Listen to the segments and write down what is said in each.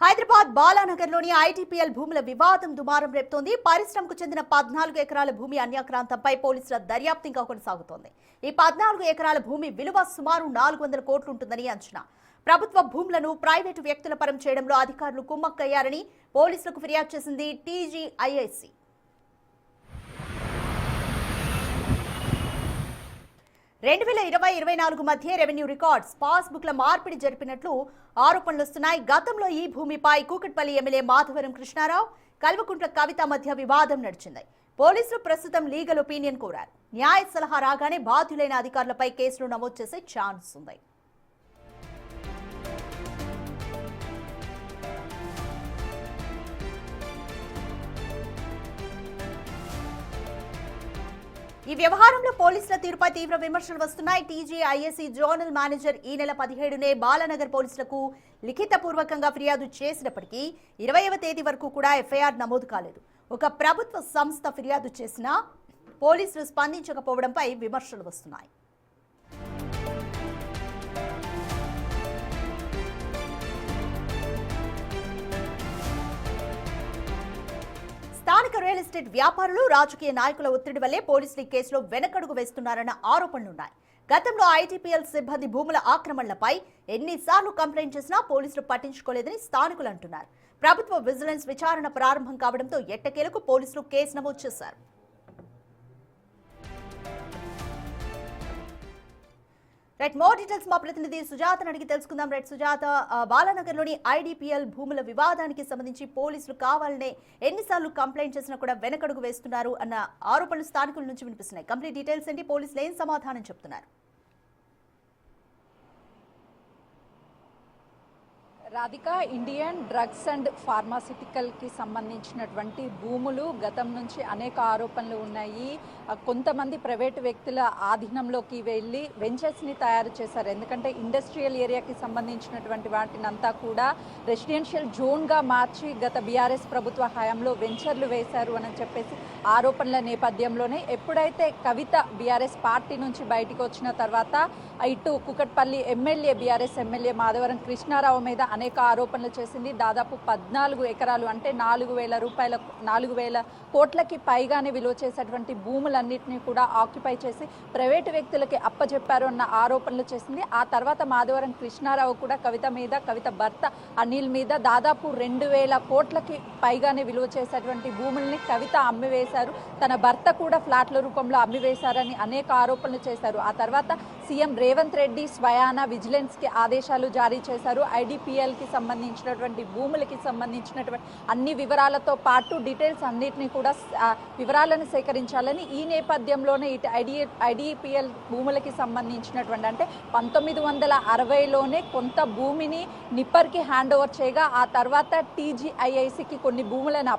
Hyderabad బాలానగర్లోని ITPL భూముల వివాదం దుమారం రేపుతోంది. పరిశ్రమకు చెందిన 14 ఎకరాల భూమి అన్యాక్రాంతంపై పోలీసుల దర్యాప్తు ఇంకా కొనసాగుతోంది. ఈ 14 ఎకరాల భూమి విలువ సుమారు 400 కోట్లు ఉంటుందని అంచనా. ప్రభుత్వ భూములను ప్రైవేటు వ్యక్తుల పరం చేయడంలో అధికారులు కుమ్మక్కయ్యారని పోలీసులకు ఫిర్యాదు చేసింది టీజీఐఐసీ. 2020-24 మధ్య రెవెన్యూ రికార్డ్స్ పాస్బుక్ల మార్పిడి జరిపినట్లు ఆరోపణలు వస్తున్నాయి. గతంలో ఈ భూమిపై కూకట్పల్లి ఎమ్మెల్యే మాధవరం కృష్ణారావు, కల్వకుంట్ల కవిత మధ్య వివాదం నడిచింది. పోలీసులు ప్రస్తుతం లీగల్ ఒపీనియన్ కోరారు. న్యాయ సలహా రాగానే బాధ్యులైన అధికారులపై కేసులు నమోదు చేసే ఛాన్స్ ఉంది. ఈ వ్యవహారంలో పోలీసుల తీరుపై తీవ్ర విమర్శలు వస్తున్నాయి. టీజీఐఐసీ జోనల్ మేనేజర్ ఈ నెల 17నే బాలానగర్ పోలీసులకు లిఖితపూర్వకంగా ఫిర్యాదు చేసినప్పటికీ 20వ తేదీ వరకు కూడా ఎఫ్ఐఆర్ నమోదు కాలేదు. ఒక ప్రభుత్వ సంస్థ ఫిర్యాదు చేసినా పోలీసులు స్పందించకపోవడంపై విమర్శలు వస్తున్నాయి. స్థానిక రియల్ ఎస్టేట్ వ్యాపారులు, రాజకీయ నాయకుల ఒత్తిడి వల్లే పోలీసులు ఈ కేసులో వెనకడుగు వేస్తున్నారన్న ఆరోపణలున్నాయి. గతంలో ఐటీపీఎల్ సిబ్బంది భూముల ఆక్రమణలపై ఎన్నిసార్లు కంప్లైంట్ చేసినా పోలీసులు పట్టించుకోలేదని స్థానికులు అంటున్నారు. ప్రభుత్వ విజిలెన్స్ విచారణ ప్రారంభం కావడంతో ఎట్టకేలకు పోలీసులు కేసు నమోదు చేశారు. మోర్ డీటెయిల్స్ మా ప్రతినిధి సుజాతను అడిగి తెలుసుకుందాం. సుజాత, బాలానగర్లోని ఐడీపీఎల్ భూముల వివాదానికి సంబంధించి పోలీసులు కావాలనే ఎన్నిసార్లు కంప్లైంట్ చేసినా కూడా వెనకడుగు వేస్తున్నారు అన్న ఆరోపణలు స్థానికుల నుంచి వినిపిస్తున్నాయి. కంప్లీట్ డీటెయిల్స్ ఏంటి, పోలీసులు ఏం సమాధానం చెప్తున్నారు? రాధిక, ఇండియన్ డ్రగ్స్ అండ్ ఫార్మాసిటికల్కి సంబంధించినటువంటి భూములు గతం నుంచి అనేక ఆరోపణలు ఉన్నాయి. కొంతమంది ప్రైవేటు వ్యక్తుల ఆధీనంలోకి వెళ్ళి వెంచర్స్ని తయారు చేశారు. ఎందుకంటే ఇండస్ట్రియల్ ఏరియాకి సంబంధించినటువంటి వాటినంతా కూడా రెసిడెన్షియల్ జోన్గా మార్చి గత బీఆర్ఎస్ ప్రభుత్వ హయాంలో వెంచర్లు వేశారు అని చెప్పేసి ఆరోపణల నేపథ్యంలోనే ఎప్పుడైతే కవిత బీఆర్ఎస్ పార్టీ నుంచి బయటకు వచ్చిన తర్వాత ఇటు Kukatpally MLA BRS MLA Madhavaram Krishna Rao మీద అనేక ఆరోపణలు చేసింది. దాదాపు 14 ఎకరాలు అంటే 4,000 కోట్లకి పైగానే విలువ చేసేటువంటి భూములన్నింటినీ కూడా ఆక్యుపై చేసి ప్రైవేటు వ్యక్తులకి అప్పచెప్పారు అన్న ఆరోపణలు చేసింది. ఆ తర్వాత మాధవరం కృష్ణారావు కూడా కవిత మీద, కవిత భర్త అనిల్ మీద దాదాపు 2,000 కోట్లకి పైగానే విలువ చేసేటువంటి భూముల్ని కవిత అమ్మివేశారు. తన భర్త కూడా ఫ్లాట్ల రూపంలో అమ్మివేశారని అనేక ఆరోపణలు చేశారు. ఆ తర్వాత సీఎం రేవంత్ రెడ్డి స్వయాన విజిలెన్స్కి ఆదేశాలు జారీ చేశారు. ఐడీపీఎల్కి సంబంధించినటువంటి భూములకి సంబంధించినటువంటి అన్ని వివరాలతో పాటు డీటెయిల్స్ అన్నిటినీ కూడా వివరాలను సేకరించాలని ఈ నేపథ్యంలోనే ఇటు ఐడీపీఎల్ భూములకి సంబంధించినటువంటి అంటే 1960లోనే కొంత భూమిని నిప్పర్కి హ్యాండ్ ఓవర్ చేయగా ఆ తర్వాత టీజీఐఐసీకి కొన్ని భూములను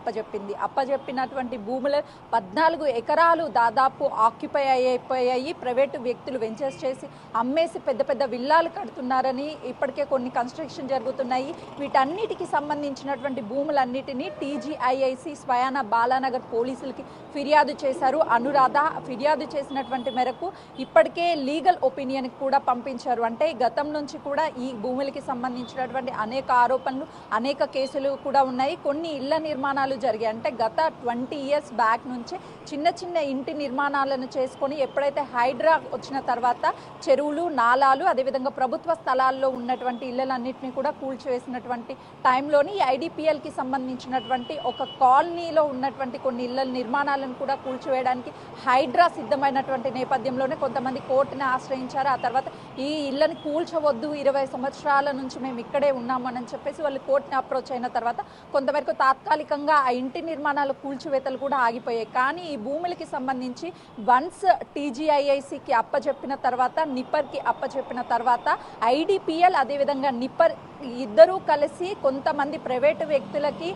అప్పజెప్పినటువంటి భూముల 14 ఎకరాలు దాదాపు ఆక్యుపై అయిపోయాయి. ప్రైవేటు వ్యక్తులు వెంచర్స్ చేసి అమ్మేసి పెద్ద పెద్ద విల్లాలు కడుతున్నారని ఇప్పటికే కొన్ని కన్స్ట్రక్షన్ జరుగుతున్నాయి. వీటన్నిటికి సంబంధించినటువంటి భూములన్నిటినీ టీజీఐఐసీ స్వయాన బాలానగర్ పోలీసులకి ఫిర్యాదు చేశారు. అనురాధ ఫిర్యాదు చేసినటువంటి మేరకు ఇప్పటికే లీగల్ ఒపీనియన్ కూడా పంపించారు. అంటే గతం నుంచి కూడా ఈ భూములకి సంబంధించినటువంటి అనేక ఆరోపణలు, అనేక కేసులు కూడా ఉన్నాయి. కొన్ని ఇళ్ల నిర్మాణాలు జరిగాయి. అంటే గత 20 ఇయర్స్ బ్యాక్ నుంచి చిన్న చిన్న ఇంటి నిర్మాణాలను చేసుకొని ఎప్పుడైతే హైడ్రా వచ్చిన తర్వాత చెరువులు, నాలాలు, అదేవిధంగా ప్రభుత్వ స్థలాల్లో ఉన్నటువంటి ఇళ్లన్నింటినీ కూడా కూల్చివేసినటువంటి టైంలోని ఈ ఐడీపీఎల్కి సంబంధించినటువంటి ఒక కాలనీలో ఉన్నటువంటి కొన్ని ఇళ్ల నిర్మాణాలను కూడా కూల్చివేయడానికి హైడ్రా సిద్ధమైనటువంటి నేపథ్యంలోనే కొంతమంది కోర్టుని ఆశ్రయించారు. ఆ తర్వాత ఈ ఇళ్లను కూల్చవద్దు, 20 సంవత్సరాల నుంచి మేము ఇక్కడే ఉన్నామని చెప్పేసి వాళ్ళు కోర్టుని అప్రోచ్ అయిన తర్వాత కొంతవరకు తాత్కాలికంగా ఆ ఇంటి నిర్మాణాల కూల్చివేతలు కూడా ఆగిపోయాయి. కానీ ఈ భూములకి సంబంధించి వన్స్ టీజీఐఐసీకి అప్పచెప్పిన తర్వాత, నిప్పర్కి అప్పచెప్పిన తర్వాత ఐడీపీఎల్ అదేవిధంగా నిప్పర్ ఇద్దరూ కలిసి కొంతమంది ప్రైవేటు వ్యక్తులకి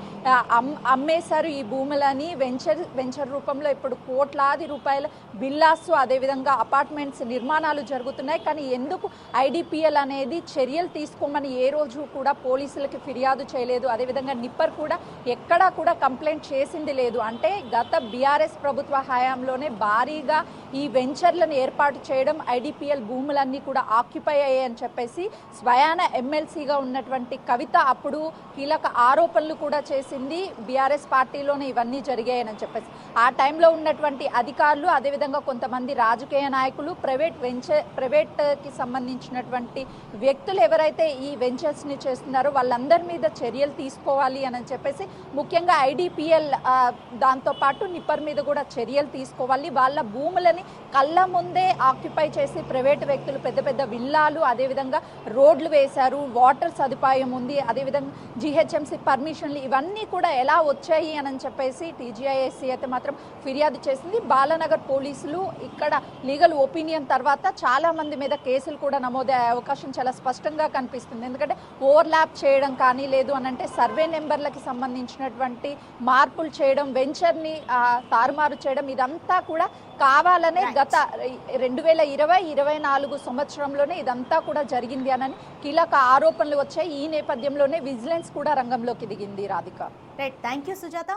అమ్మేశారు ఈ భూములని. వెంచర్ రూపంలో ఇప్పుడు కోట్లాది రూపాయల బిల్లాస్ అదేవిధంగా అపార్ట్మెంట్స్ నిర్మాణాలు జరుగుతున్నాయి. కానీ ఎందుకు ఐడీపీఎల్ అనేది చర్యలు తీసుకోమని ఏ రోజు కూడా పోలీసులకి ఫిర్యాదు చేయలేదు. అదేవిధంగా నిప్పర్ కూడా ఎక్కడా కూడా కంప్లైంట్ చేసింది లేదు. అంటే గత బీఆర్ఎస్ ప్రభుత్వ హయాంలోనే భారీగా ఈ వెంచర్లను ఏర్పాటు చేయడం, ఐడిపిఎల్ భూములన్నీ కూడా ఆక్యుపై అయ్యాయని చెప్పేసి స్వయాన ఎమ్మెల్సీగా ఉన్నటువంటి కవిత అప్పుడు కీలక ఆరోపణలు కూడా చేసింది. బీఆర్ఎస్ పార్టీలోనే ఇవన్నీ జరిగాయని చెప్పేసి ఆ టైంలో ఉన్నటువంటి అధికారులు, అదేవిధంగా కొంతమంది రాజకీయ నాయకులు, ప్రైవేట్కి సంబంధించినటువంటి వ్యక్తులు ఎవరైతే ఈ వెంచర్స్ని చేస్తున్నారో వాళ్ళందరి మీద చర్యలు తీసుకోవాలి అని చెప్పేసి ముఖ్యంగా ఐడిపిఎల్ దాంతోపాటు నిప్పర్ మీద కూడా చర్యలు తీసుకోవాలి. వాళ్ళ భూములని కళ్ళ ముందే ఆక్యుపై చేసి ప్రైవేటు వ్యక్తులు పెద్ద పెద్ద విల్లాలు, అదేవిధంగా రోడ్లు వేశారు, వాటర్ సదుపాయం ఉంది, అదేవిధంగా జిహెచ్ఎంసీ పర్మిషన్లు ఇవన్నీ కూడా ఎలా వచ్చాయి అని చెప్పేసి టీజీఐఎస్సీ అయితే మాత్రం ఫిర్యాదు చేసింది. బాలానగర్ పోలీసులు ఇక్కడ లీగల్ ఒపీనియన్ తర్వాత చాలా మంది మీద కేసులు కూడా నమోదయ్యే అవకాశం చాలా స్పష్టంగా కనిపిస్తుంది. ఎందుకంటే ఓవర్లాప్ చేయడం కానీ, లేదు అని అంటే సర్వే నెంబర్లకి సంబంధించినటువంటి మార్పులు చేయడం, వెంచర్ని తారుమారు చేయడం, ఇదంతా కూడా కావాలనే గత 2020-24 సంవత్సరంలోనే ఇదంతా కూడా జరిగింది అని కీలక ఆరోపణలు వచ్చాయి. ఈ నేపథ్యంలోనే విజిలెన్స్ కూడా రంగంలోకి దిగింది. Radhika. Right, thank you Sujatha.